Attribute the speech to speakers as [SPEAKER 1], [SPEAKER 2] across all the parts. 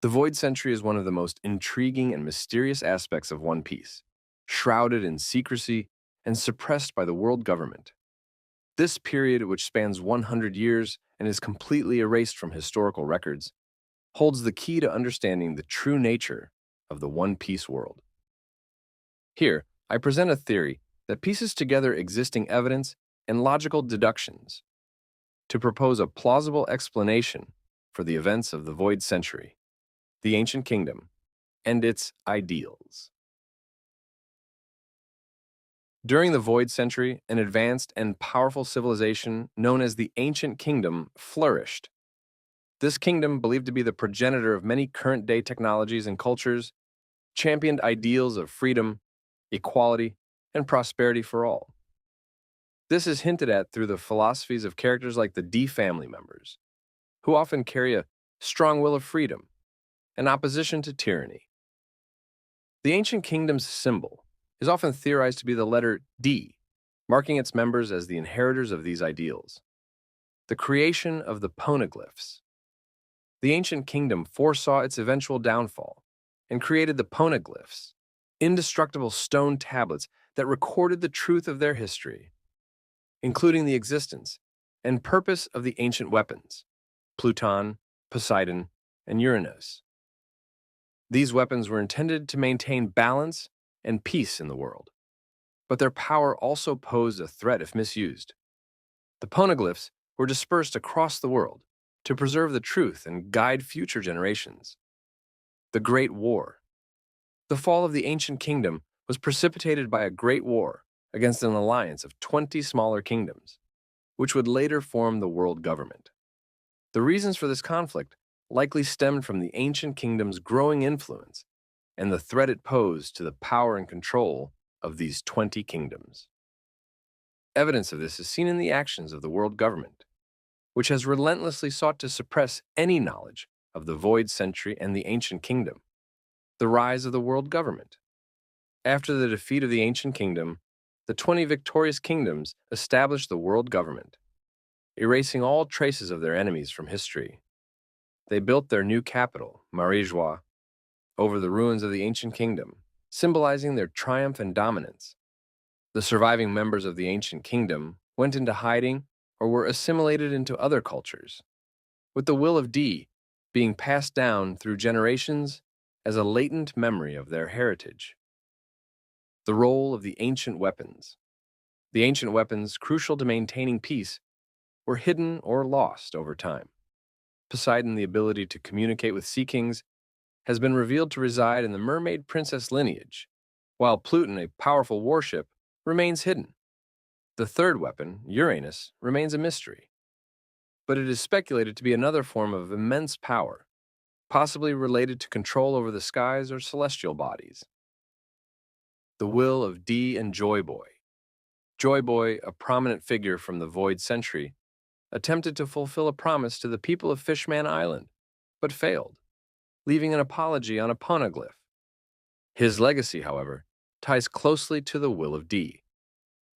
[SPEAKER 1] The Void Century is one of the most intriguing and mysterious aspects of One Piece, shrouded in secrecy and suppressed by the world government. This period, which spans 100 years and is completely erased from historical records, holds the key to understanding the true nature of the One Piece world. Here, I present a theory that pieces together existing evidence and logical deductions to propose a plausible explanation for the events of the Void Century, the Ancient Kingdom, and its ideals. During the Void Century, an advanced and powerful civilization known as the Ancient Kingdom flourished. This kingdom, believed to be the progenitor of many current-day technologies and cultures, championed ideals of freedom, equality, and prosperity for all. This is hinted at through the philosophies of characters like the D family members, who often carry a strong will of freedom and opposition to tyranny. The Ancient Kingdom's symbol is often theorized to be the letter D, marking its members as the inheritors of these ideals. The creation of the poneglyphs. The Ancient Kingdom foresaw its eventual downfall and created the poneglyphs, indestructible stone tablets that recorded the truth of their history, including the existence and purpose of the ancient weapons, Pluton, Poseidon, and Uranus. These weapons were intended to maintain balance and peace in the world, but their power also posed a threat if misused. The poneglyphs were dispersed across the world to preserve the truth and guide future generations. The Great War. The fall of the ancient kingdom was precipitated by a great war against an alliance of 20 smaller kingdoms, which would later form the world government. The reasons for this conflict likely stemmed from the ancient kingdom's growing influence and the threat it posed to the power and control of these 20 kingdoms. Evidence of this is seen in the actions of the world government, which has relentlessly sought to suppress any knowledge of the Void Century and the Ancient Kingdom. The rise of the world government. After the defeat of the Ancient Kingdom, the 20 victorious kingdoms established the world government, erasing all traces of their enemies from history. They built their new capital, Marijois, over the ruins of the Ancient Kingdom, symbolizing their triumph and dominance. The surviving members of the Ancient Kingdom went into hiding or were assimilated into other cultures, with the will of D being passed down through generations as a latent memory of their heritage. The role of the ancient weapons. The ancient weapons, crucial to maintaining peace, were hidden or lost over time. Poseidon, the ability to communicate with sea kings, has been revealed to reside in the mermaid princess lineage, while Pluton, a powerful warship, remains hidden. The third weapon, Uranus, remains a mystery, but it is speculated to be another form of immense power, possibly related to control over the skies or celestial bodies. The will of D and Joy Boy. Joy Boy, a prominent figure from the Void Century, attempted to fulfill a promise to the people of Fishman Island, but failed, leaving an apology on a poneglyph. His legacy, however, ties closely to the will of D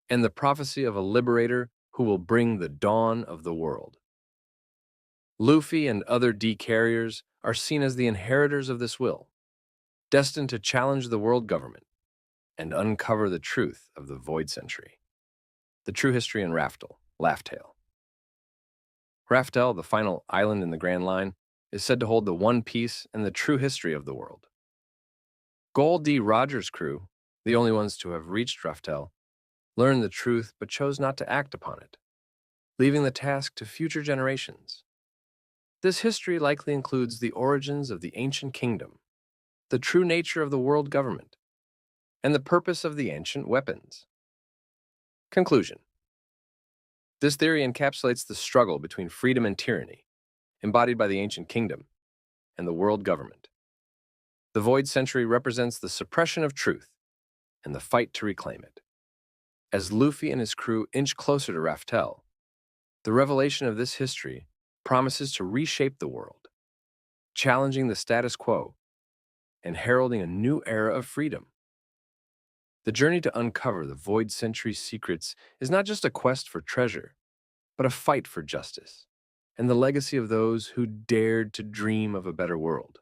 [SPEAKER 1] and the prophecy of a liberator who will bring the dawn of the world. Luffy and other D carriers are seen as the inheritors of this will, destined to challenge the world government and uncover the truth of the Void Century. The True History and Raftel, Laugh-Tale. Raftel, the final island in the Grand Line, is said to hold the one piece and the true history of the world. Gol D. Rogers' crew, the only ones to have reached Raftel, learned the truth but chose not to act upon it, leaving the task to future generations. This history likely includes the origins of the ancient kingdom, the true nature of the world government, and the purpose of the ancient weapons. Conclusion. This theory encapsulates the struggle between freedom and tyranny, embodied by the ancient kingdom and the world government. The Void Century represents the suppression of truth and the fight to reclaim it. As Luffy and his crew inch closer to Raftel, the revelation of this history promises to reshape the world, challenging the status quo and heralding a new era of freedom. The journey to uncover the Void Century's secrets is not just a quest for treasure, but a fight for justice and the legacy of those who dared to dream of a better world.